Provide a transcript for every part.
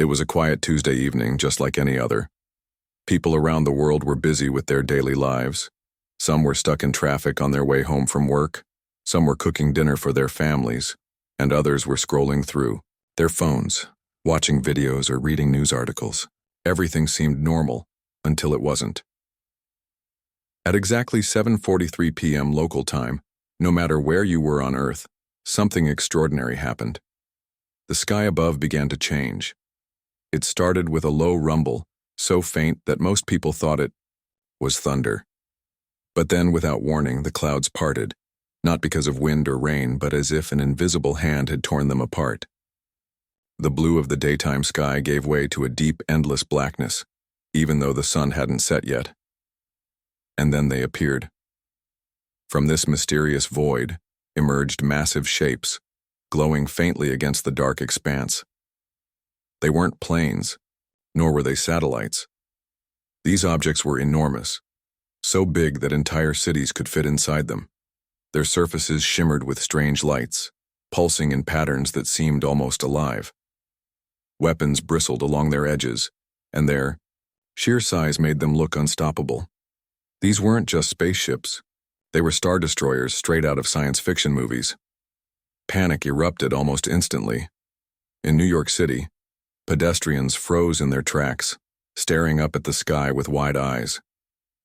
It was a quiet Tuesday evening, just like any other. People around the world were busy with their daily lives. Some were stuck in traffic on their way home from work, some were cooking dinner for their families, and others were scrolling through their phones, watching videos or reading news articles. Everything seemed normal until it wasn't. At exactly 7:43 p.m. local time, no matter where you were on Earth, something extraordinary happened. The sky above began to change. It started with a low rumble, so faint that most people thought it was thunder. But then, without warning, the clouds parted, not because of wind or rain, but as if an invisible hand had torn them apart. The blue of the daytime sky gave way to a deep, endless blackness, even though the sun hadn't set yet. And then they appeared. From this mysterious void emerged massive shapes, glowing faintly against the dark expanse. They weren't planes, nor were they satellites. These objects were enormous, so big that entire cities could fit inside them. Their surfaces shimmered with strange lights, pulsing in patterns that seemed almost alive. Weapons bristled along their edges, and their sheer size made them look unstoppable. These weren't just spaceships. They were star destroyers straight out of science fiction movies. Panic erupted almost instantly. In New York City, pedestrians froze in their tracks, staring up at the sky with wide eyes.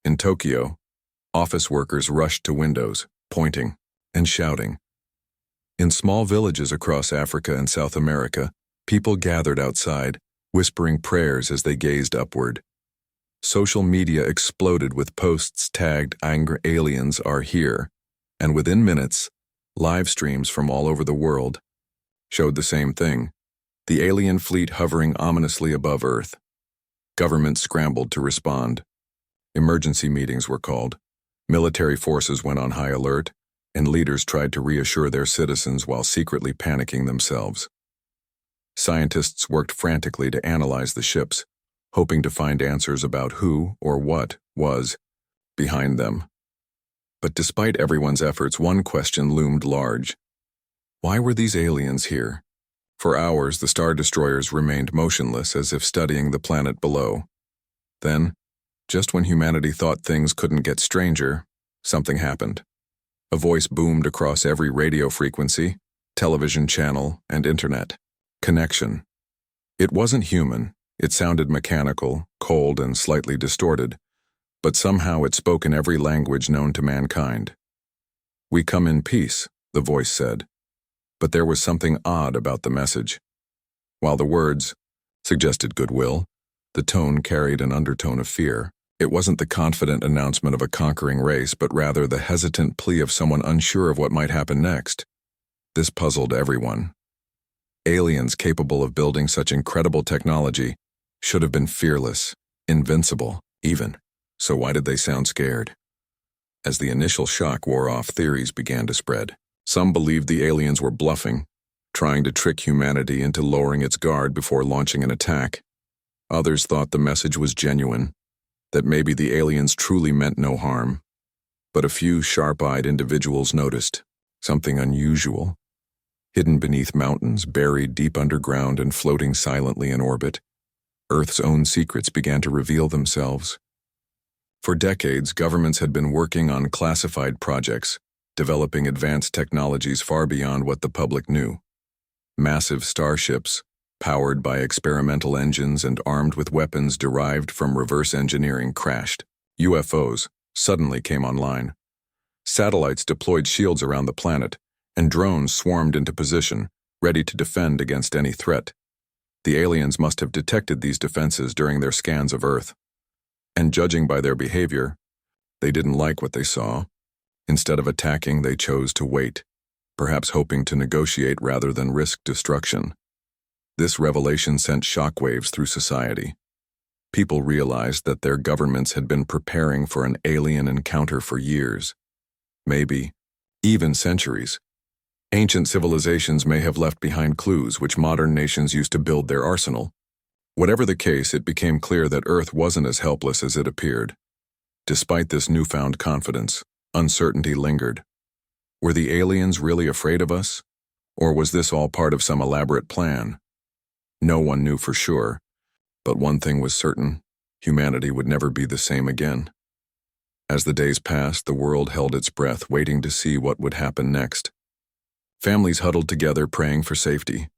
In Tokyo, office workers rushed to windows, pointing and shouting. In small villages across Africa and South America, people gathered outside, whispering prayers as they gazed upward. Social media exploded with posts tagged "Angry Aliens Are Here," and within minutes, live streams from all over the world showed the same thing: the alien fleet hovering ominously above Earth. Governments scrambled to respond. Emergency meetings were called. Military forces went on high alert, and leaders tried to reassure their citizens while secretly panicking themselves. Scientists worked frantically to analyze the ships, hoping to find answers about who or what was behind them. But despite everyone's efforts, one question loomed large. Why were these aliens here? For hours, the star destroyers remained motionless, as if studying the planet below. Then, just when humanity thought things couldn't get stranger, something happened. A voice boomed across every radio frequency, television channel, and internet. Connection. It wasn't human. It sounded mechanical, cold, and slightly distorted, but somehow it spoke in every language known to mankind. "We come in peace," the voice said. But there was something odd about the message. While the words suggested goodwill, the tone carried an undertone of fear. It wasn't the confident announcement of a conquering race, but rather the hesitant plea of someone unsure of what might happen next. This puzzled everyone. Aliens capable of building such incredible technology should have been fearless, invincible, even. So why did they sound scared? As the initial shock wore off, theories began to spread. Some believed the aliens were bluffing, trying to trick humanity into lowering its guard before launching an attack. Others thought the message was genuine, that maybe the aliens truly meant no harm. But a few sharp-eyed individuals noticed something unusual. Hidden beneath mountains, buried deep underground, and floating silently in orbit, Earth's own secrets began to reveal themselves. For decades, governments had been working on classified projects, developing advanced technologies far beyond what the public knew. Massive starships, powered by experimental engines and armed with weapons derived from reverse engineering, crashed. UFOs suddenly came online. Satellites deployed shields around the planet, and drones swarmed into position, ready to defend against any threat. The aliens must have detected these defenses during their scans of Earth. And judging by their behavior, they didn't like what they saw. Instead of attacking, they chose to wait, perhaps hoping to negotiate rather than risk destruction. This revelation sent shockwaves through society. People realized that their governments had been preparing for an alien encounter for years, maybe even centuries. Ancient civilizations may have left behind clues which modern nations used to build their arsenal. Whatever the case, it became clear that Earth wasn't as helpless as it appeared. Despite this newfound confidence, uncertainty lingered. Were the aliens really afraid of us? Or was this all part of some elaborate plan? No one knew for sure, but one thing was certain: humanity would never be the same again. As the days passed, the world held its breath, waiting to see what would happen next. Families huddled together, praying for safety.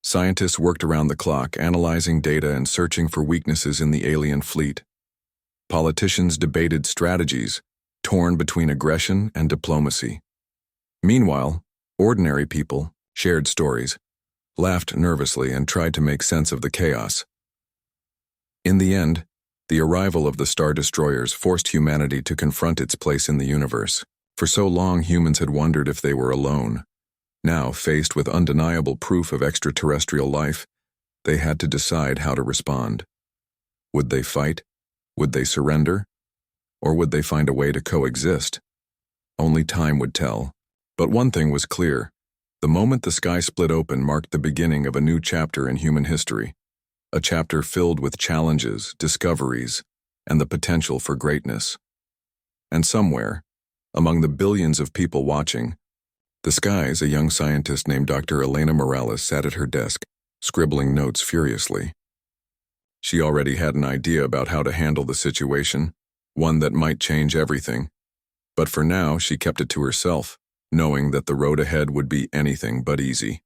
Scientists worked around the clock, analyzing data and searching for weaknesses in the alien fleet. Politicians debated strategies, torn between aggression and diplomacy. Meanwhile, ordinary people shared stories, laughed nervously, and tried to make sense of the chaos. In the end, the arrival of the Star Destroyers forced humanity to confront its place in the universe. For so long, humans had wondered if they were alone. Now, faced with undeniable proof of extraterrestrial life, they had to decide how to respond. Would they fight? Would they surrender? Or would they find a way to coexist? Only time would tell. But one thing was clear: the moment the sky split open marked the beginning of a new chapter in human history. A chapter filled with challenges, discoveries, and the potential for greatness. And somewhere, among the billions of people watching, the skies, a young scientist named Dr. Elena Morales sat at her desk, scribbling notes furiously. She already had an idea about how to handle the situation, one that might change everything. But for now, she kept it to herself, knowing that the road ahead would be anything but easy.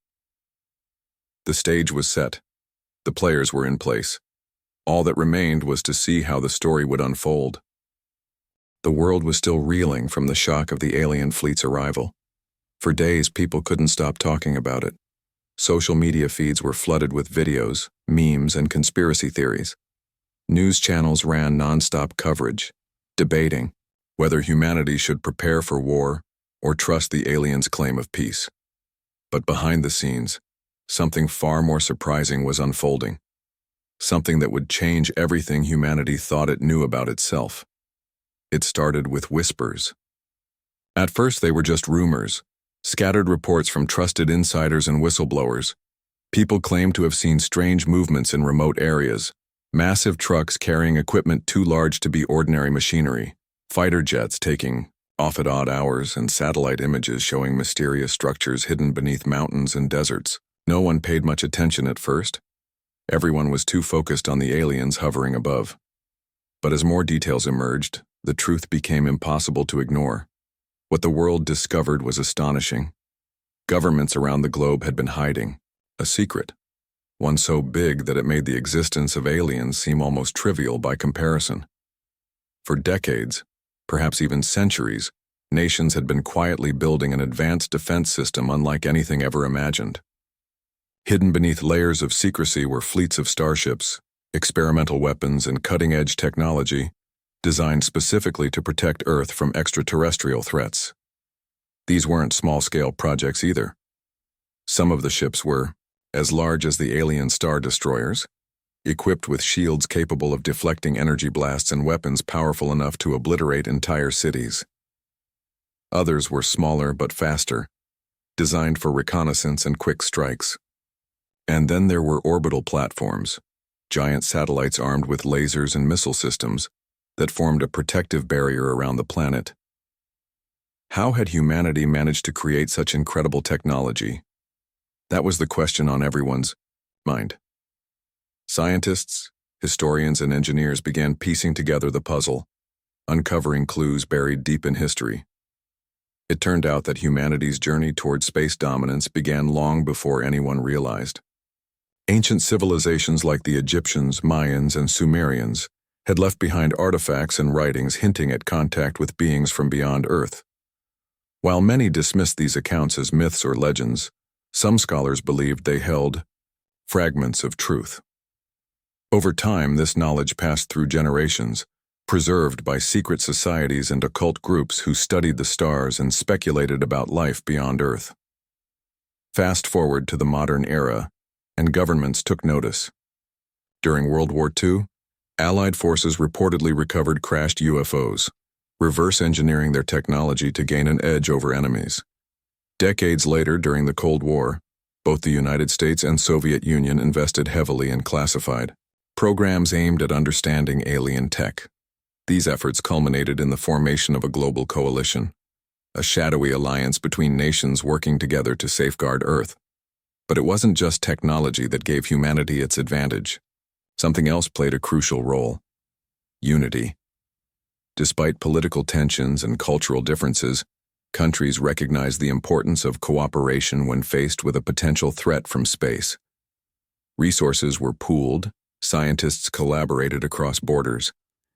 The stage was set. The players were in place. All that remained was to see how the story would unfold. The world was still reeling from the shock of the alien fleet's arrival. For days, people couldn't stop talking about it. Social media feeds were flooded with videos, memes, and conspiracy theories. News channels ran nonstop coverage, debating whether humanity should prepare for war or trust the aliens' claim of peace. But behind the scenes, something far more surprising was unfolding. Something that would change everything humanity thought it knew about itself. It started with whispers. At first, they were just rumors, scattered reports from trusted insiders and whistleblowers. People claimed to have seen strange movements in remote areas, massive trucks carrying equipment too large to be ordinary machinery, fighter jets taking off at odd hours, and satellite images showing mysterious structures hidden beneath mountains and deserts. No one paid much attention at first. Everyone was too focused on the aliens hovering above. But as more details emerged, the truth became impossible to ignore. What the world discovered was astonishing. Governments around the globe had been hiding a secret, one so big that it made the existence of aliens seem almost trivial by comparison. For decades, perhaps even centuries, nations had been quietly building an advanced defense system unlike anything ever imagined. Hidden beneath layers of secrecy were fleets of starships, experimental weapons, and cutting-edge technology designed specifically to protect Earth from extraterrestrial threats. These weren't small-scale projects either. Some of the ships were as large as the alien Star Destroyers, equipped with shields capable of deflecting energy blasts and weapons powerful enough to obliterate entire cities. Others were smaller but faster, designed for reconnaissance and quick strikes. And then there were orbital platforms, giant satellites armed with lasers and missile systems that formed a protective barrier around the planet. How had humanity managed to create such incredible technology? That was the question on everyone's mind. Scientists, historians, and engineers began piecing together the puzzle, uncovering clues buried deep in history. It turned out that humanity's journey toward space dominance began long before anyone realized. Ancient civilizations like the Egyptians, Mayans, and Sumerians had left behind artifacts and writings hinting at contact with beings from beyond Earth. While many dismissed these accounts as myths or legends, some scholars believed they held fragments of truth. Over time, this knowledge passed through generations, preserved by secret societies and occult groups who studied the stars and speculated about life beyond Earth. Fast forward to the modern era, and governments took notice. During World War II, Allied forces reportedly recovered crashed UFOs, reverse engineering their technology to gain an edge over enemies. Decades later, during the Cold War, both the United States and Soviet Union invested heavily in classified programs aimed at understanding alien tech. These efforts culminated in the formation of a global coalition, a shadowy alliance between nations working together to safeguard Earth. But it wasn't just technology that gave humanity its advantage. Something else played a crucial role: unity. Despite political tensions and cultural differences, countries recognized the importance of cooperation when faced with a potential threat from space. Resources were pooled, scientists collaborated across borders,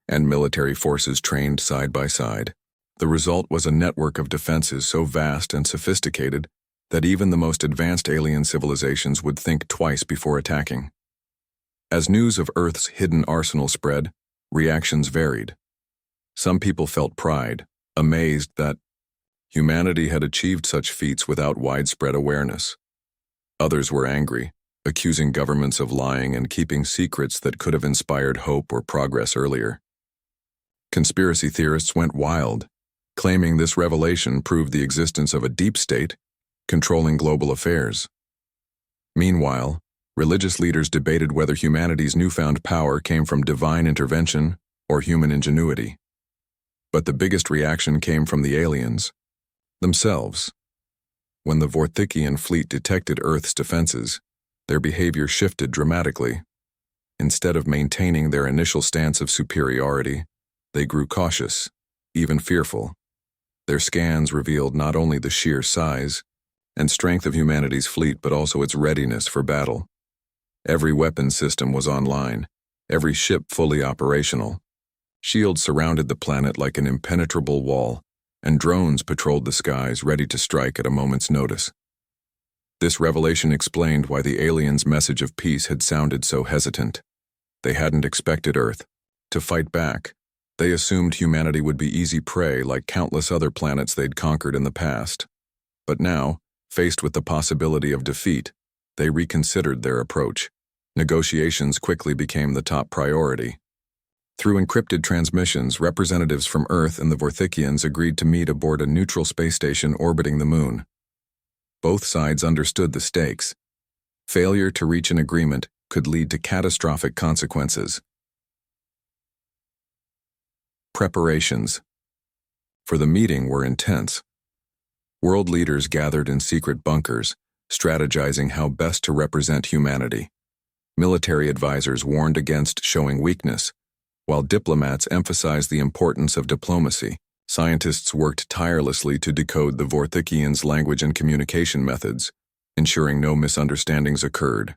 and military forces trained side by side. The result was a network of defenses so vast and sophisticated that even the most advanced alien civilizations would think twice before attacking. As news of Earth's hidden arsenal spread, reactions varied. Some people felt pride, amazed that humanity had achieved such feats without widespread awareness. Others were angry, accusing governments of lying and keeping secrets that could have inspired hope or progress earlier. Conspiracy theorists went wild, claiming this revelation proved the existence of a deep state controlling global affairs. Meanwhile, religious leaders debated whether humanity's newfound power came from divine intervention or human ingenuity. But the biggest reaction came from the aliens themselves. When the Vorthikian fleet detected Earth's defenses, their behavior shifted dramatically. Instead of maintaining their initial stance of superiority, they grew cautious, even fearful. Their scans revealed not only the sheer size and strength of humanity's fleet but also its readiness for battle. Every weapon system was online, every ship fully operational. Shields surrounded the planet like an impenetrable wall, and drones patrolled the skies ready to strike at a moment's notice. This revelation explained why the aliens' message of peace had sounded so hesitant. They hadn't expected Earth to fight back. They assumed humanity would be easy prey like countless other planets they'd conquered in the past. But now, faced with the possibility of defeat, they reconsidered their approach. Negotiations quickly became the top priority. Through encrypted transmissions, representatives from Earth and the Vorthikians agreed to meet aboard a neutral space station orbiting the Moon. Both sides understood the stakes. Failure to reach an agreement could lead to catastrophic consequences. Preparations for the meeting were intense. World leaders gathered in secret bunkers, strategizing how best to represent humanity. Military advisors warned against showing weakness, while diplomats emphasized the importance of diplomacy. Scientists worked tirelessly to decode the Vorthikians' language and communication methods, ensuring no misunderstandings occurred.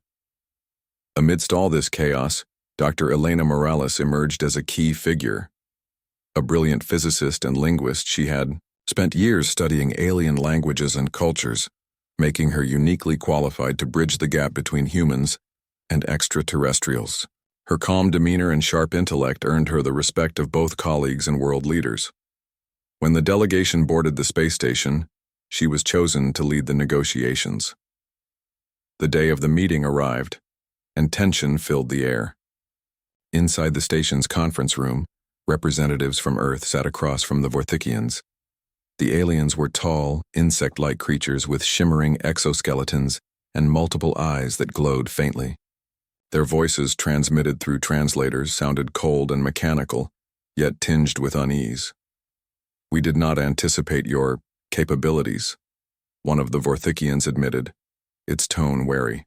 Amidst all this chaos, Dr. Elena Morales emerged as a key figure. A brilliant physicist and linguist, she had spent years studying alien languages and cultures, making her uniquely qualified to bridge the gap between humans and extraterrestrials. Her calm demeanor and sharp intellect earned her the respect of both colleagues and world leaders. When the delegation boarded the space station, she was chosen to lead the negotiations. The day of the meeting arrived, and tension filled the air. Inside the station's conference room, representatives from Earth sat across from the Vorthikians. The aliens were tall, insect-like creatures with shimmering exoskeletons and multiple eyes that glowed faintly. Their voices, transmitted through translators, sounded cold and mechanical, yet tinged with unease. "We did not anticipate your capabilities," one of the Vorthikians admitted, its tone wary.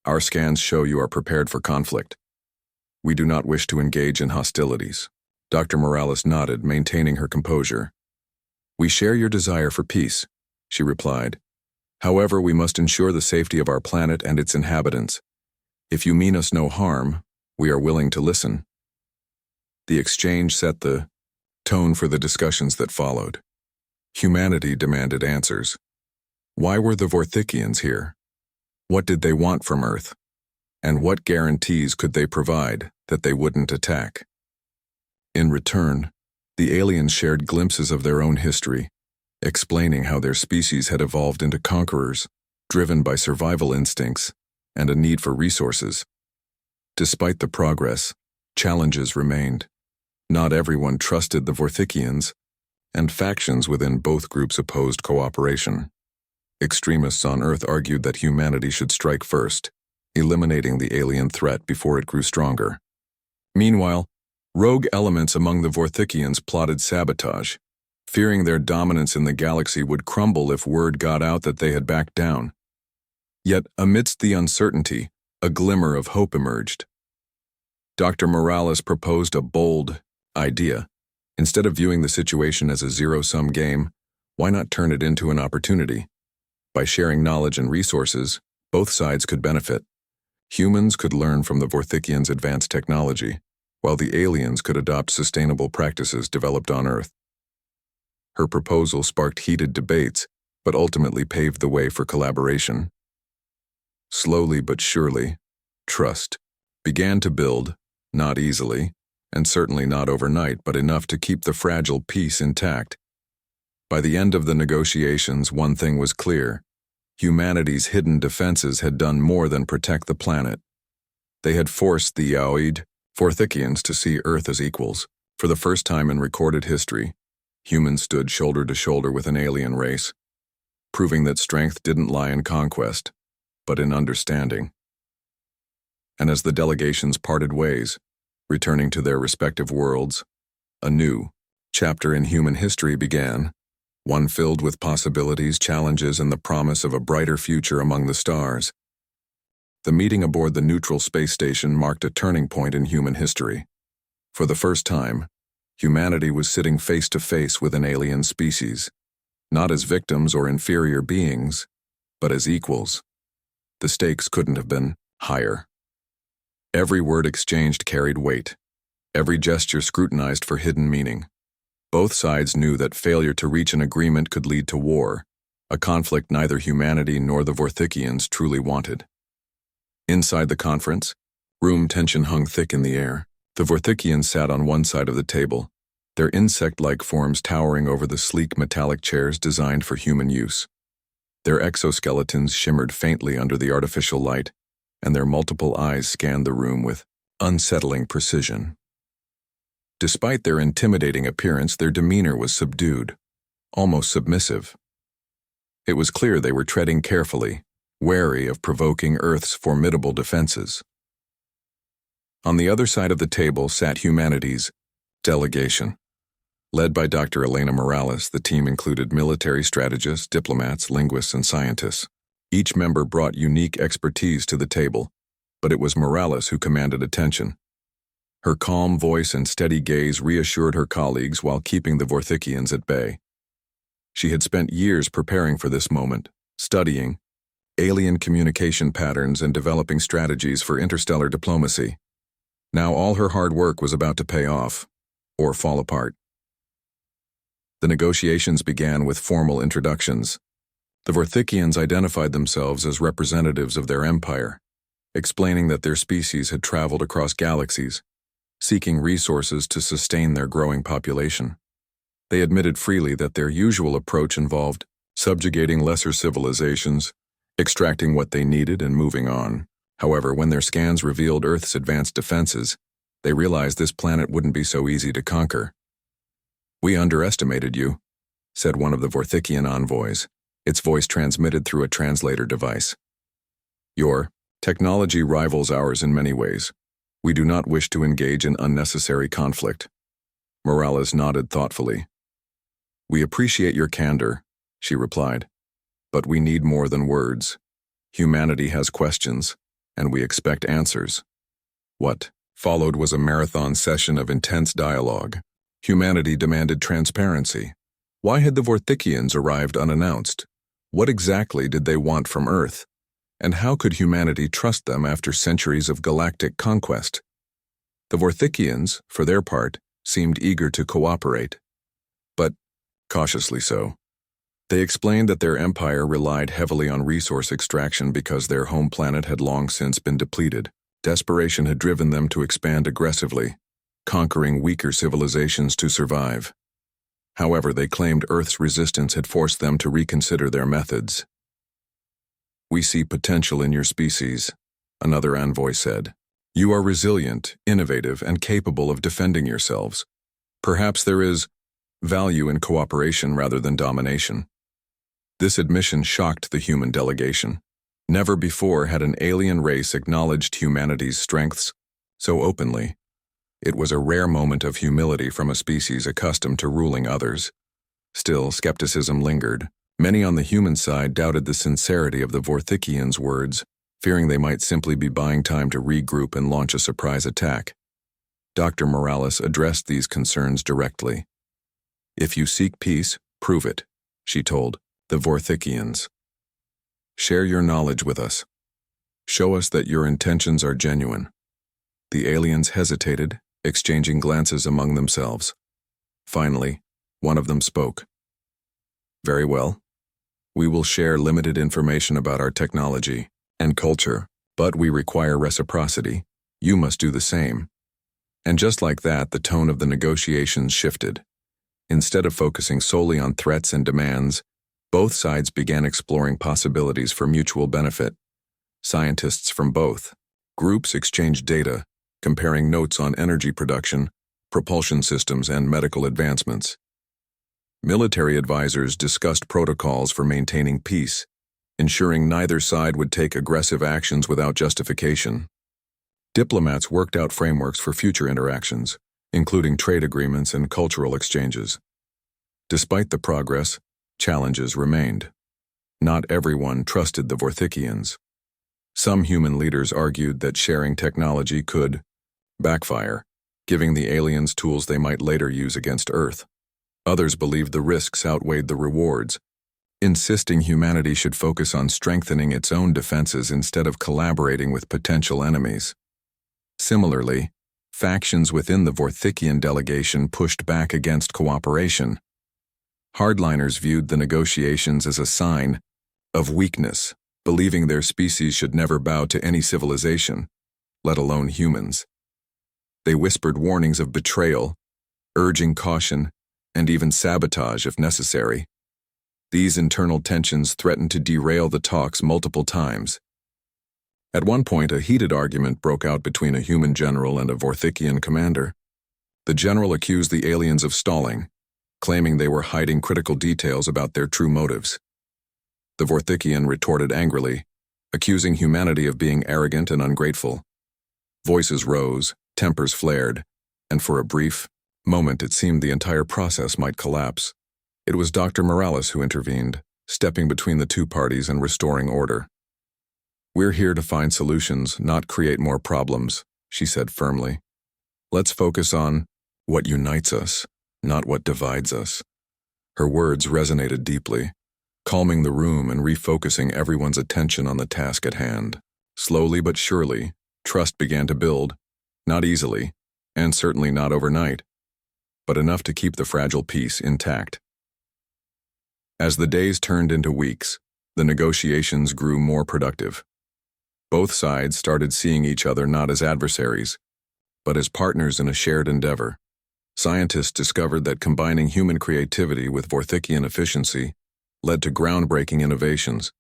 "Our scans show you are prepared for conflict. We do not wish to engage in hostilities." Dr. Morales nodded, maintaining her composure. "We share your desire for peace," she replied. "However, we must ensure the safety of our planet and its inhabitants. If you mean us no harm, we are willing to listen." The exchange set the tone for the discussions that followed. Humanity demanded answers. Why were the Vorthikians here? What did they want from Earth? And what guarantees could they provide that they wouldn't attack? In return, the aliens shared glimpses of their own history, explaining how their species had evolved into conquerors, driven by survival instincts and a need for resources. Despite the progress, challenges remained. Not everyone trusted the Vorthikians, and factions within both groups opposed cooperation. Extremists on Earth argued that humanity should strike first, eliminating the alien threat before it grew stronger. Meanwhile, rogue elements among the Vorthikians plotted sabotage, fearing their dominance in the galaxy would crumble if word got out that they had backed down. Yet, amidst the uncertainty, a glimmer of hope emerged. Dr. Morales proposed a bold idea. Instead of viewing the situation as a zero-sum game, why not turn it into an opportunity? By sharing knowledge and resources, both sides could benefit. Humans could learn from the Vorthikians' advanced technology, while the aliens could adopt sustainable practices developed on Earth. Her proposal sparked heated debates, but ultimately paved the way for collaboration. Slowly but surely, trust began to build, not easily, and certainly not overnight, but enough to keep the fragile peace intact. By the end of the negotiations, one thing was clear. Humanity's hidden defenses had done more than protect the planet. They had forced the Yaoid Vorthikians to see Earth as equals. For the first time in recorded history, humans stood shoulder to shoulder with an alien race, proving that strength didn't lie in conquest, but in understanding. And as the delegations parted ways, returning to their respective worlds, a new chapter in human history began, one filled with possibilities, challenges, and the promise of a brighter future among the stars. The meeting aboard the neutral space station marked a turning point in human history. For the first time, humanity was sitting face to face with an alien species, not as victims or inferior beings, but as equals. The stakes couldn't have been higher. Every word exchanged carried weight, every gesture scrutinized for hidden meaning. Both sides knew that failure to reach an agreement could lead to war, a conflict neither humanity nor the Vorthikians truly wanted. Inside the conference, room tension hung thick in the air. The Vorthikians sat on one side of the table, their insect-like forms towering over the sleek metallic chairs designed for human use. Their exoskeletons shimmered faintly under the artificial light, and their multiple eyes scanned the room with unsettling precision. Despite their intimidating appearance, their demeanor was subdued, almost submissive. It was clear they were treading carefully, wary of provoking Earth's formidable defenses. On the other side of the table sat humanity's delegation. Led by Dr. Elena Morales, the team included military strategists, diplomats, linguists, and scientists. Each member brought unique expertise to the table, but it was Morales who commanded attention. Her calm voice and steady gaze reassured her colleagues while keeping the Vorthikians at bay. She had spent years preparing for this moment, studying alien communication patterns and developing strategies for interstellar diplomacy. Now all her hard work was about to pay off, or fall apart. The negotiations began with formal introductions. The Vorthikians identified themselves as representatives of their empire, explaining that their species had traveled across galaxies, seeking resources to sustain their growing population. They admitted freely that their usual approach involved subjugating lesser civilizations, extracting what they needed, and moving on. However, when their scans revealed Earth's advanced defenses, they realized this planet wouldn't be so easy to conquer. "We underestimated you," said one of the Vorthikian envoys, its voice transmitted through a translator device. "Your technology rivals ours in many ways. We do not wish to engage in unnecessary conflict." Morales nodded thoughtfully. "We appreciate your candor," she replied, "but we need more than words. Humanity has questions, and we expect answers." What followed was a marathon session of intense dialogue. Humanity demanded transparency. Why had the Vorthikians arrived unannounced? What exactly did they want from Earth? And how could humanity trust them after centuries of galactic conquest? The Vorthikians, for their part, seemed eager to cooperate, but cautiously so. They explained that their empire relied heavily on resource extraction because their home planet had long since been depleted. Desperation had driven them to expand aggressively, conquering weaker civilizations to survive. However, they claimed Earth's resistance had forced them to reconsider their methods. "We see potential in your species," another envoy said. "You are resilient, innovative, and capable of defending yourselves. Perhaps there is value in cooperation rather than domination." This admission shocked the human delegation. Never before had an alien race acknowledged humanity's strengths so openly. It was a rare moment of humility from a species accustomed to ruling others. Still, skepticism lingered. Many on the human side doubted the sincerity of the Vorthikians' words, fearing they might simply be buying time to regroup and launch a surprise attack. Dr. Morales addressed these concerns directly. "If you seek peace, prove it," she told the Vorthikians. "Share your knowledge with us. Show us that your intentions are genuine." The aliens hesitated, exchanging glances among themselves. Finally, one of them spoke. "Very well. We will share limited information about our technology and culture, but we require reciprocity. You must do the same." And just like that, the tone of the negotiations shifted. Instead of focusing solely on threats and demands, both sides began exploring possibilities for mutual benefit. Scientists from both groups exchanged data, comparing notes on energy production, propulsion systems, and medical advancements. Military advisors discussed protocols for maintaining peace, ensuring neither side would take aggressive actions without justification. Diplomats worked out frameworks for future interactions, including trade agreements and cultural exchanges. Despite the progress, challenges remained. Not everyone trusted the Vorthikians. Some human leaders argued that sharing technology could backfire, giving the aliens tools they might later use against Earth. Others believed the risks outweighed the rewards, insisting humanity should focus on strengthening its own defenses instead of collaborating with potential enemies. Similarly, factions within the Vorthikian delegation pushed back against cooperation. Hardliners viewed the negotiations as a sign of weakness, believing their species should never bow to any civilization, let alone humans. They whispered warnings of betrayal, urging caution, and even sabotage if necessary. These internal tensions threatened to derail the talks multiple times. At one point, a heated argument broke out between a human general and a Vorthikian commander. The general accused the aliens of stalling, claiming they were hiding critical details about their true motives. The Vorthikian retorted angrily, accusing humanity of being arrogant and ungrateful. Voices rose, tempers flared, and for a brief moment it seemed the entire process might collapse. It was Dr. Morales who intervened, stepping between the two parties and restoring order. "We're here to find solutions, not create more problems," she said firmly. "Let's focus on what unites us, not what divides us." Her words resonated deeply, calming the room and refocusing everyone's attention on the task at hand. Slowly but surely, trust began to build, not easily, and certainly not overnight, but enough to keep the fragile peace intact. As the days turned into weeks, the negotiations grew more productive. Both sides started seeing each other not as adversaries, but as partners in a shared endeavor. Scientists discovered that combining human creativity with Vorthikian efficiency led to groundbreaking innovations.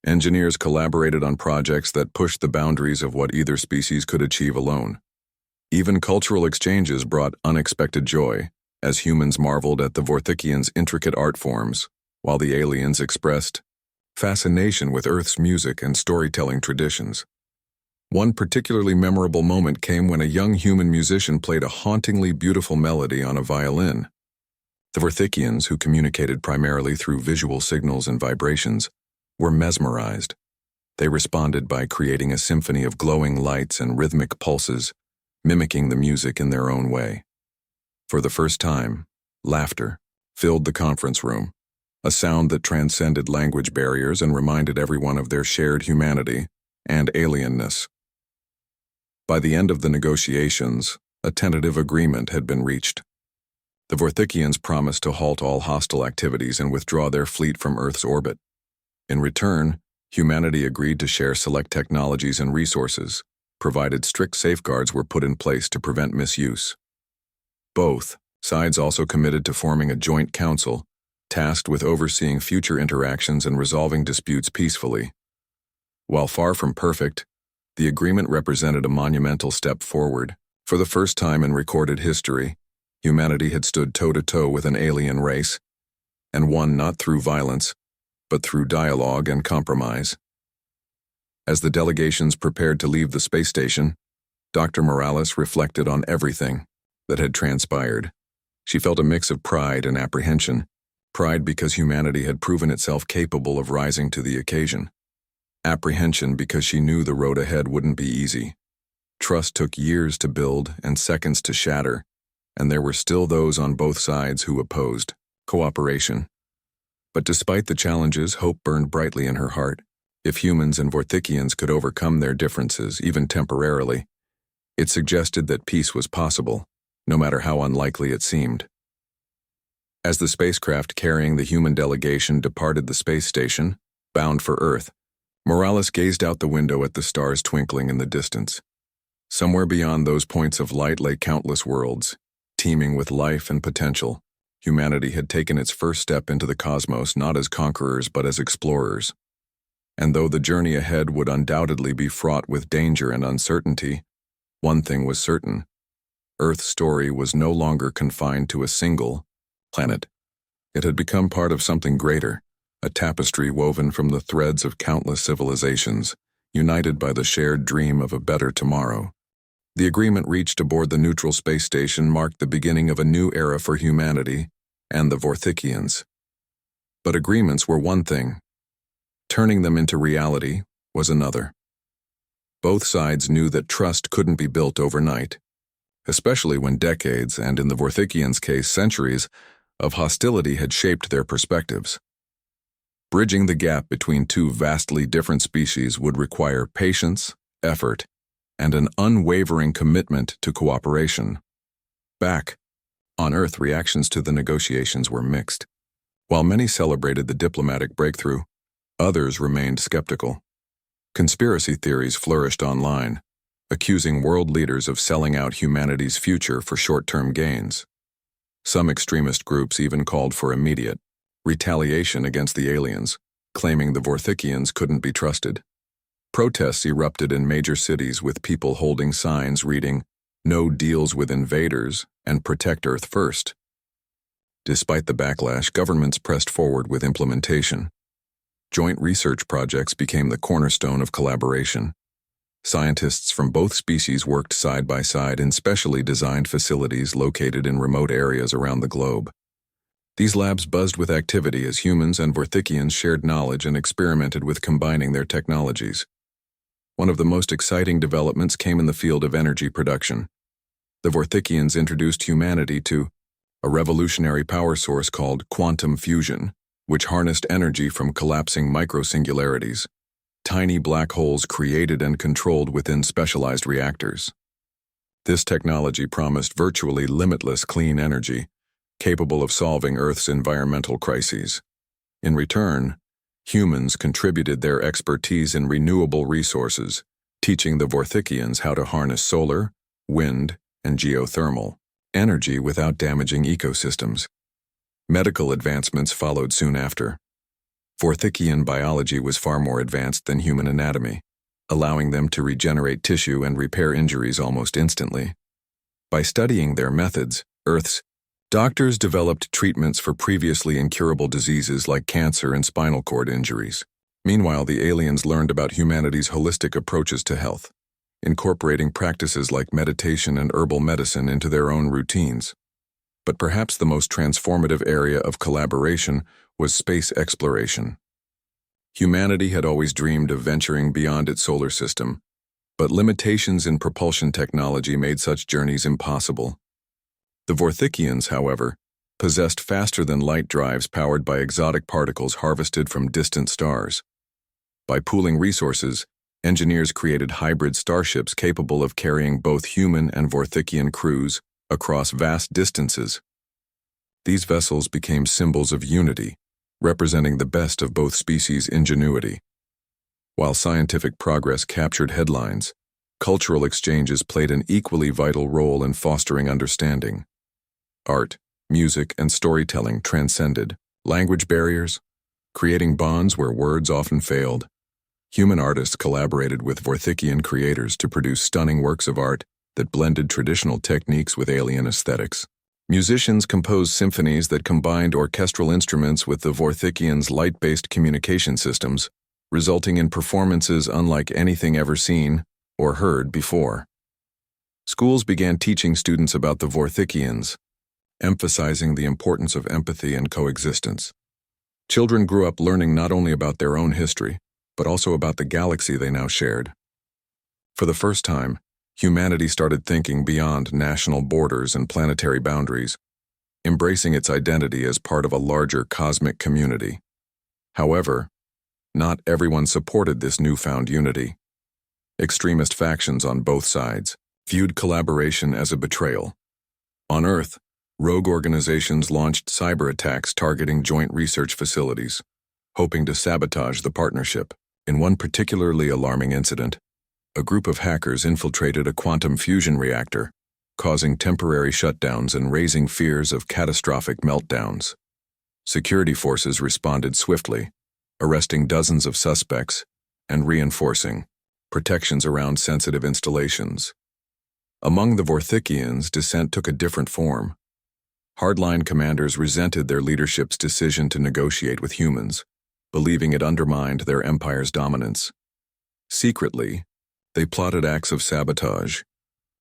Engineers collaborated on projects that pushed the boundaries of what either species could achieve alone. Even cultural exchanges brought unexpected joy, as humans marveled at the Vorthikians' intricate art forms, while the aliens expressed fascination with Earth's music and storytelling traditions. One particularly memorable moment came when a young human musician played a hauntingly beautiful melody on a violin. The Vorthikians, who communicated primarily through visual signals and vibrations, were mesmerized. They responded by creating a symphony of glowing lights and rhythmic pulses, mimicking the music in their own way. For the first time, laughter filled the conference room, a sound that transcended language barriers and reminded everyone of their shared humanity and alienness. By the end of the negotiations, a tentative agreement had been reached. The Vorthikians promised to halt all hostile activities and withdraw their fleet from Earth's orbit. In return, humanity agreed to share select technologies and resources, provided strict safeguards were put in place to prevent misuse. Both sides also committed to forming a joint council, tasked with overseeing future interactions and resolving disputes peacefully. While far from perfect, the agreement represented a monumental step forward. For the first time in recorded history, humanity had stood toe-to-toe with an alien race, and won not through violence, but through dialogue and compromise. As the delegations prepared to leave the space station, Dr. Morales reflected on everything that had transpired. She felt a mix of pride and apprehension, Pride because humanity had proven itself capable of rising to the occasion. Apprehension because she knew the road ahead wouldn't be easy. Trust took years to build and seconds to shatter, and there were still those on both sides who opposed cooperation. But despite the challenges, hope burned brightly in her heart. If humans and Vorthikians could overcome their differences, even temporarily, it suggested that peace was possible, no matter how unlikely it seemed. As the spacecraft carrying the human delegation departed the space station, bound for Earth, Morales gazed out the window at the stars twinkling in the distance. Somewhere beyond those points of light lay countless worlds, teeming with life and potential. Humanity had taken its first step into the cosmos not as conquerors but as explorers. And though the journey ahead would undoubtedly be fraught with danger and uncertainty, one thing was certain: Earth's story was no longer confined to a single planet. It had become part of something greater, a tapestry woven from the threads of countless civilizations, united by the shared dream of a better tomorrow. The agreement reached aboard the neutral space station marked the beginning of a new era for humanity and the Vorthikians. But agreements were one thing. Turning them into reality was another. Both sides knew that trust couldn't be built overnight, especially when decades, and in the Vorthikians' case centuries, of hostility had shaped their perspectives. Bridging the gap between two vastly different species would require patience, effort, and an unwavering commitment to cooperation. Back on Earth, reactions to the negotiations were mixed. While many celebrated the diplomatic breakthrough, others remained skeptical. Conspiracy theories flourished online, accusing world leaders of selling out humanity's future for short-term gains. Some extremist groups even called for immediate retaliation against the aliens, claiming the Vorthikians couldn't be trusted. Protests erupted in major cities with people holding signs reading, "No deals with invaders" and "Protect Earth first." Despite the backlash, governments pressed forward with implementation. Joint research projects became the cornerstone of collaboration. Scientists from both species worked side by side in specially designed facilities located in remote areas around the globe. These labs buzzed with activity as humans and Vorthikians shared knowledge and experimented with combining their technologies. One of the most exciting developments came in the field of energy production. The Vorthikians introduced humanity to a revolutionary power source called quantum fusion, which harnessed energy from collapsing microsingularities, tiny black holes created and controlled within specialized reactors. This technology promised virtually limitless clean energy, capable of solving Earth's environmental crises. In return, humans contributed their expertise in renewable resources, teaching the Vorthikians how to harness solar, wind, and geothermal energy without damaging ecosystems. Medical advancements followed soon after. Vorthikian biology was far more advanced than human anatomy, allowing them to regenerate tissue and repair injuries almost instantly. By studying their methods, Earth's doctors developed treatments for previously incurable diseases like cancer and spinal cord injuries. Meanwhile, the aliens learned about humanity's holistic approaches to health, incorporating practices like meditation and herbal medicine into their own routines. But perhaps the most transformative area of collaboration was space exploration. Humanity had always dreamed of venturing beyond its solar system, but limitations in propulsion technology made such journeys impossible. The Vorthikians, however, possessed faster-than-light drives powered by exotic particles harvested from distant stars. By pooling resources, engineers created hybrid starships capable of carrying both human and Vorthikian crews across vast distances. These vessels became symbols of unity, representing the best of both species' ingenuity. While scientific progress captured headlines, cultural exchanges played an equally vital role in fostering understanding. Art, music, and storytelling transcended language barriers, creating bonds where words often failed. Human artists collaborated with Vorthikian creators to produce stunning works of art that blended traditional techniques with alien aesthetics. Musicians composed symphonies that combined orchestral instruments with the Vorthikians' light-based communication systems, resulting in performances unlike anything ever seen or heard before. Schools began teaching students about the Vorthikians, emphasizing the importance of empathy and coexistence. Children grew up learning not only about their own history, but also about the galaxy they now shared. For the first time, humanity started thinking beyond national borders and planetary boundaries, embracing its identity as part of a larger cosmic community. However, not everyone supported this newfound unity. Extremist factions on both sides viewed collaboration as a betrayal. On Earth, rogue organizations launched cyber attacks targeting joint research facilities, hoping to sabotage the partnership. In one particularly alarming incident, a group of hackers infiltrated a quantum fusion reactor, causing temporary shutdowns and raising fears of catastrophic meltdowns. Security forces responded swiftly, arresting dozens of suspects and reinforcing protections around sensitive installations. Among the Vorthikians, dissent took a different form. Hardline commanders resented their leadership's decision to negotiate with humans, believing it undermined their empire's dominance. Secretly, they plotted acts of sabotage,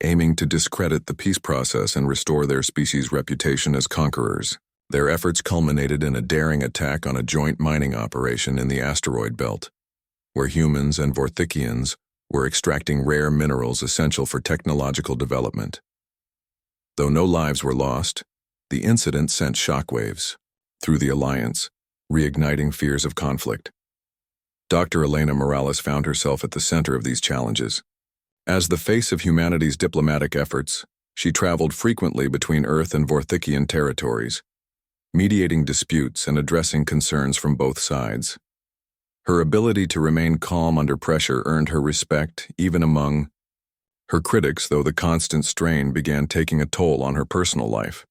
aiming to discredit the peace process and restore their species' reputation as conquerors. Their efforts culminated in a daring attack on a joint mining operation in the asteroid belt, where humans and Vorthikians were extracting rare minerals essential for technological development. Though no lives were lost, the incident sent shockwaves through the Alliance, reigniting fears of conflict. Dr. Elena Morales found herself at the center of these challenges. As the face of humanity's diplomatic efforts, she traveled frequently between Earth and Vorthikian territories, mediating disputes and addressing concerns from both sides. Her ability to remain calm under pressure earned her respect even among her critics, though the constant strain began taking a toll on her personal life.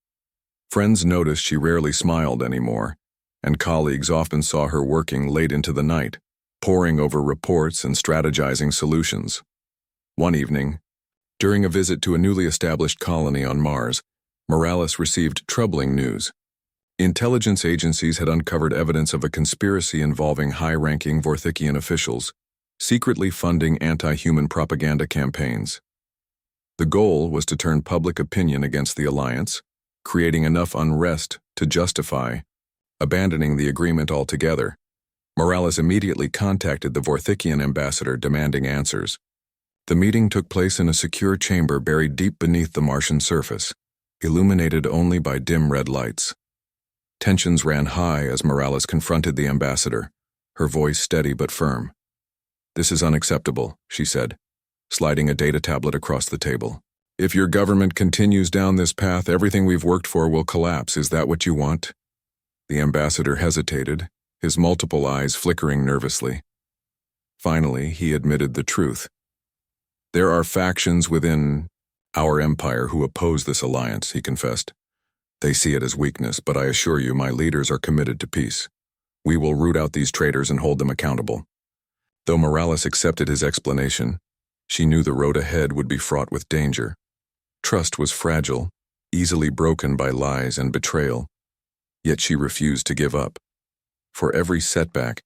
Friends noticed she rarely smiled anymore, and colleagues often saw her working late into the night, poring over reports and strategizing solutions. One evening, during a visit to a newly established colony on Mars, Morales received troubling news. Intelligence agencies had uncovered evidence of a conspiracy involving high-ranking Vorthikian officials, secretly funding anti-human propaganda campaigns. The goal was to turn public opinion against the Alliance, creating enough unrest to justify abandoning the agreement altogether. Morales immediately contacted the Vorthikian ambassador demanding answers. The meeting took place in a secure chamber buried deep beneath the Martian surface, illuminated only by dim red lights. Tensions ran high as Morales confronted the ambassador, her voice steady but firm. "This is unacceptable," she said, sliding a data tablet across the table. "If your government continues down this path, everything we've worked for will collapse. Is that what you want?" The ambassador hesitated, his multiple eyes flickering nervously. Finally, he admitted the truth. "There are factions within our empire who oppose this alliance," he confessed. "They see it as weakness, but I assure you my leaders are committed to peace. We will root out these traitors and hold them accountable." Though Morales accepted his explanation, she knew the road ahead would be fraught with danger. Trust was fragile, easily broken by lies and betrayal, yet she refused to give up. For every setback,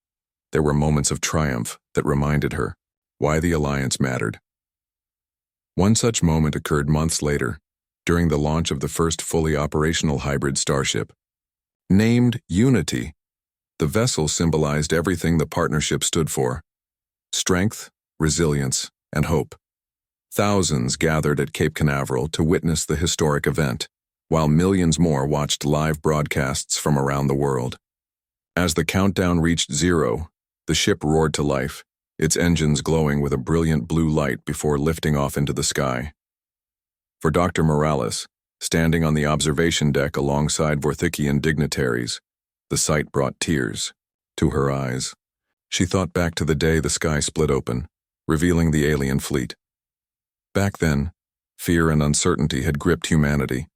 there were moments of triumph that reminded her why the alliance mattered. One such moment occurred months later, during the launch of the first fully operational hybrid starship. Named Unity, the vessel symbolized everything the partnership stood for: strength, resilience, and hope. Thousands gathered at Cape Canaveral to witness the historic event, while millions more watched live broadcasts from around the world. As the countdown reached 0, the ship roared to life, its engines glowing with a brilliant blue light before lifting off into the sky. For Dr. Morales, standing on the observation deck alongside Vorthikian dignitaries, the sight brought tears to her eyes. She thought back to the day the sky split open, revealing the alien fleet. Back then, fear and uncertainty had gripped humanity.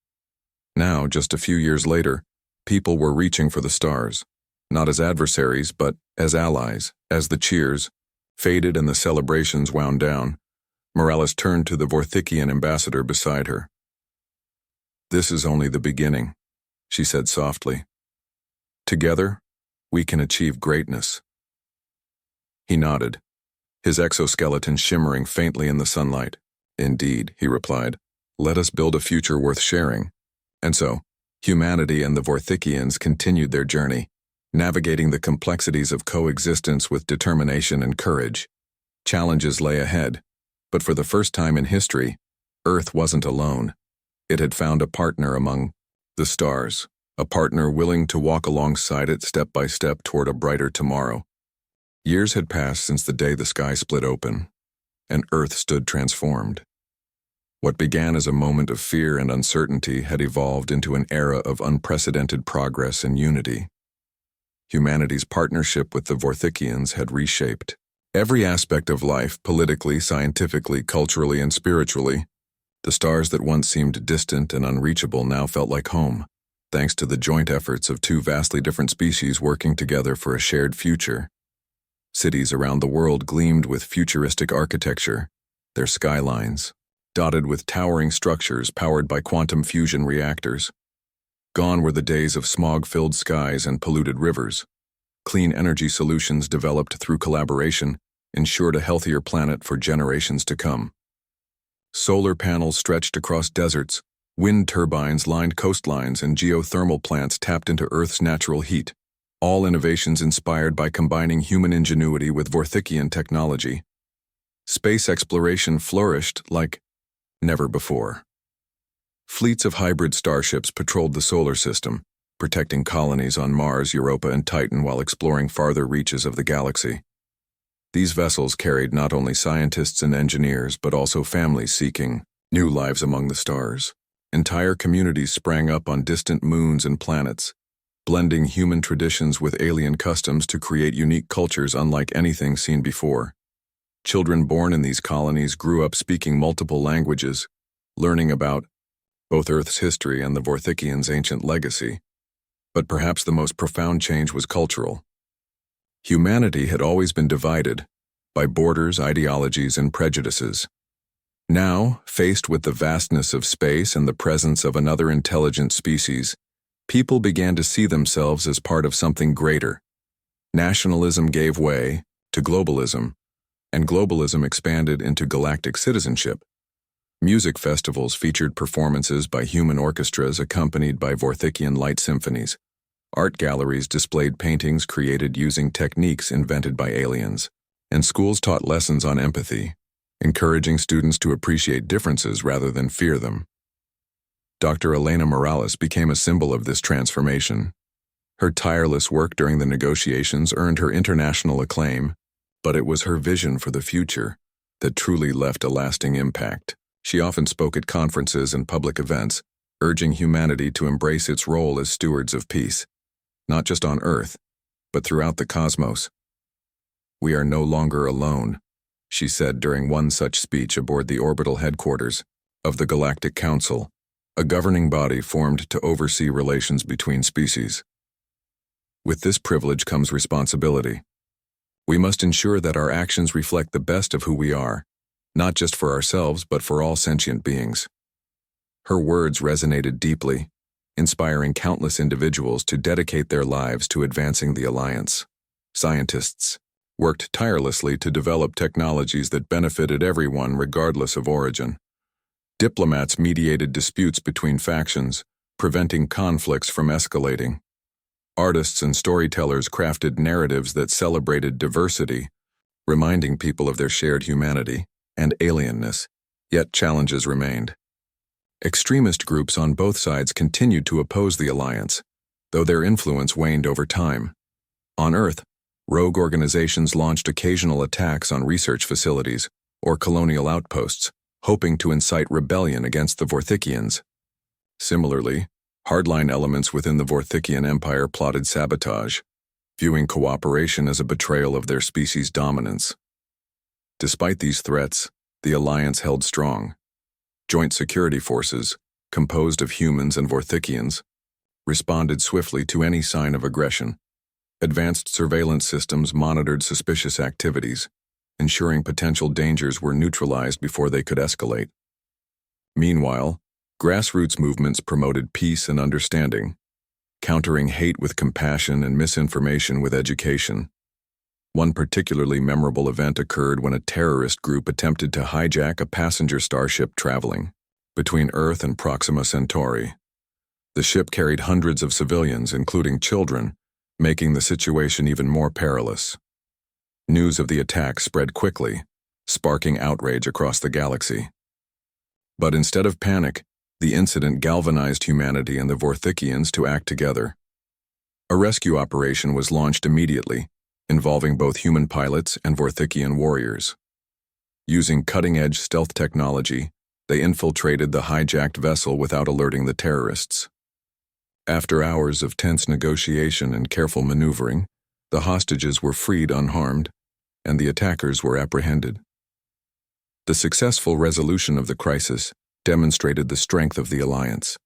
Now, just a few years later, people were reaching for the stars, not as adversaries, but as allies. As the cheers faded and the celebrations wound down, Morales turned to the Vorthikian ambassador beside her. "This is only the beginning," she said softly. "Together, we can achieve greatness." He nodded, his exoskeleton shimmering faintly in the sunlight. "Indeed," he replied, "let us build a future worth sharing." And so, Humanity and the Vorthikians continued their journey, navigating the complexities of coexistence with determination and courage. Challenges lay ahead, but for the first time in history, Earth wasn't alone. It had found a partner among the stars, a partner willing to walk alongside it step by step toward a brighter tomorrow. Years had passed since the day the sky split open, and Earth stood transformed. What began as a moment of fear and uncertainty had evolved into an era of unprecedented progress and unity. Humanity's partnership with the Vorthikians had reshaped every aspect of life, politically, scientifically, culturally, and spiritually. The stars that once seemed distant and unreachable now felt like home, thanks to the joint efforts of two vastly different species working together for a shared future. Cities around the world gleamed with futuristic architecture, their skylines dotted with towering structures powered by quantum fusion reactors. Gone were the days of smog-filled skies and polluted rivers. Clean energy solutions developed through collaboration ensured a healthier planet for generations to come. Solar panels stretched across deserts, wind turbines lined coastlines, and geothermal plants tapped into Earth's natural heat, all innovations inspired by combining human ingenuity with Vorthikian technology. Space exploration flourished like never before. Fleets of hybrid starships patrolled the solar system, protecting colonies on Mars, Europa, and Titan while exploring farther reaches of the galaxy. These vessels carried not only scientists and engineers, but also families seeking new lives among the stars. Entire communities sprang up on distant moons and planets, blending human traditions with alien customs to create unique cultures unlike anything seen before. Children born in these colonies grew up speaking multiple languages, learning about both Earth's history and the Vorthikians' ancient legacy. But perhaps the most profound change was cultural. Humanity had always been divided by borders, ideologies, and prejudices. Now, faced with the vastness of space and the presence of another intelligent species, people began to see themselves as part of something greater. Nationalism gave way to globalism, and globalism expanded into galactic citizenship. Music festivals featured performances by human orchestras accompanied by Vorthikian light symphonies. Art galleries displayed paintings created using techniques invented by aliens, and schools taught lessons on empathy, encouraging students to appreciate differences rather than fear them. Dr. Elena Morales became a symbol of this transformation. Her tireless work during the negotiations earned her international acclaim, but it was her vision for the future that truly left a lasting impact. She often spoke at conferences and public events, urging humanity to embrace its role as stewards of peace, not just on Earth, but throughout the cosmos. "We are no longer alone," she said during one such speech aboard the orbital headquarters of the Galactic Council, a governing body formed to oversee relations between species. With this privilege comes responsibility. We must ensure that our actions reflect the best of who we are, not just for ourselves but for all sentient beings. Her words resonated deeply, inspiring countless individuals to dedicate their lives to advancing the alliance. Scientists worked tirelessly to develop technologies that benefited everyone regardless of origin. Diplomats mediated disputes between factions, preventing conflicts from escalating. Artists and storytellers crafted narratives that celebrated diversity, reminding people of their shared humanity and alienness, yet challenges remained. Extremist groups on both sides continued to oppose the alliance, though their influence waned over time. On Earth, rogue organizations launched occasional attacks on research facilities or colonial outposts, hoping to incite rebellion against the Vorthikians. Similarly, hardline elements within the Vorthikian Empire plotted sabotage, viewing cooperation as a betrayal of their species' dominance. Despite these threats, the alliance held strong. Joint security forces, composed of humans and Vorthikians, responded swiftly to any sign of aggression. Advanced surveillance systems monitored suspicious activities, ensuring potential dangers were neutralized before they could escalate. Meanwhile, grassroots movements promoted peace and understanding, countering hate with compassion and misinformation with education. One particularly memorable event occurred when a terrorist group attempted to hijack a passenger starship traveling between Earth and Proxima Centauri. The ship carried hundreds of civilians, including children, making the situation even more perilous. News of the attack spread quickly, sparking outrage across the galaxy. But instead of panic, the incident galvanized humanity and the Vorthikians to act together. A rescue operation was launched immediately, involving both human pilots and Vorthikian warriors. Using cutting-edge stealth technology, they infiltrated the hijacked vessel without alerting the terrorists. After hours of tense negotiation and careful maneuvering, the hostages were freed unharmed, and the attackers were apprehended. The successful resolution of the crisis demonstrated the strength of the alliance.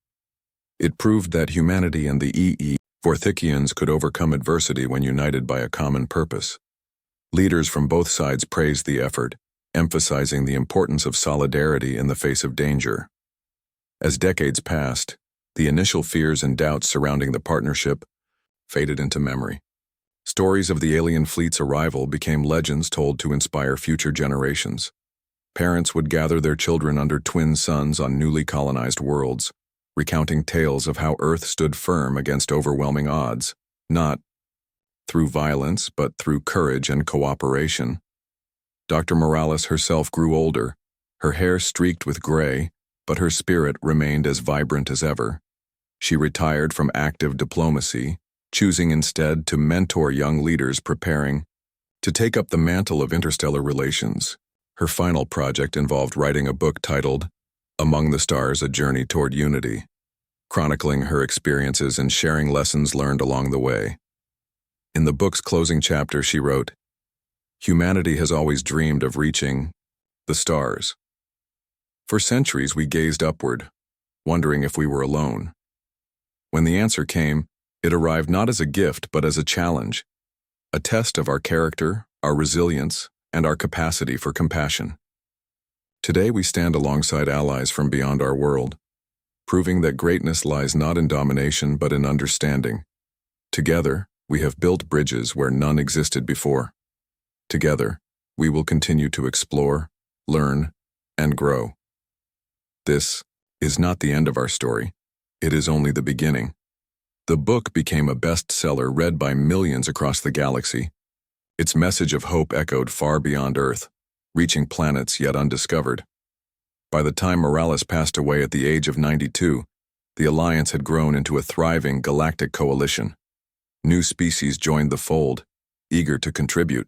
It proved that humanity and the Vorthikians could overcome adversity when united by a common purpose. Leaders from both sides praised the effort, emphasizing the importance of solidarity in the face of danger. As decades passed, the initial fears and doubts surrounding the partnership faded into memory. Stories of the alien fleet's arrival became legends told to inspire future generations. Parents would gather their children under twin suns on newly colonized worlds, recounting tales of how Earth stood firm against overwhelming odds, not through violence but through courage and cooperation. Dr. Morales herself grew older, her hair streaked with gray, but her spirit remained as vibrant as ever. She retired from active diplomacy, choosing instead to mentor young leaders preparing to take up the mantle of interstellar relations. Her final project involved writing a book titled Among the Stars: A Journey Toward Unity, chronicling her experiences and sharing lessons learned along the way. In the book's closing chapter, she wrote, "Humanity has always dreamed of reaching the stars. For centuries we gazed upward, wondering if we were alone. When the answer came, it arrived not as a gift but as a challenge, a test of our character, our resilience, and our capacity for compassion. Today we stand alongside allies from beyond our world, proving that greatness lies not in domination but in understanding. Together, we have built bridges where none existed before. Together, we will continue to explore, learn, and grow. This is not the end of our story. It is only the beginning." The book became a bestseller read by millions across the galaxy. Its message of hope echoed far beyond Earth, reaching planets yet undiscovered. By the time Morales passed away at the age of 92, the Alliance had grown into a thriving galactic coalition. New species joined the fold, eager to contribute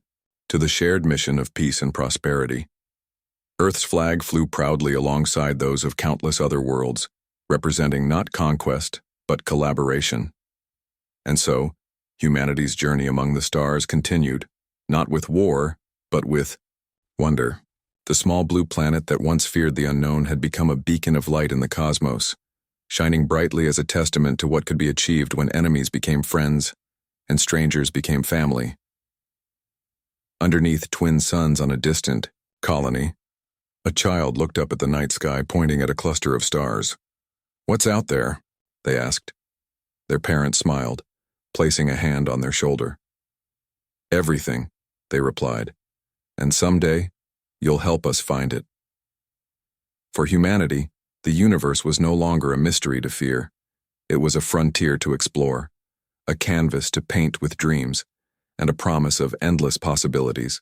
to the shared mission of peace and prosperity. Earth's flag flew proudly alongside those of countless other worlds, representing not conquest, but collaboration. And so, humanity's journey among the stars continued, not with war, but with wonder. The small blue planet that once feared the unknown had become a beacon of light in the cosmos, shining brightly as a testament to what could be achieved when enemies became friends and strangers became family. Underneath twin suns on a distant colony, a child looked up at the night sky, pointing at a cluster of stars. "What's out there?" they asked. Their parents smiled, placing a hand on their shoulder. "Everything," they replied, "and someday, you'll help us find it." For humanity, the universe was no longer a mystery to fear. It was a frontier to explore, a canvas to paint with dreams, and a promise of endless possibilities.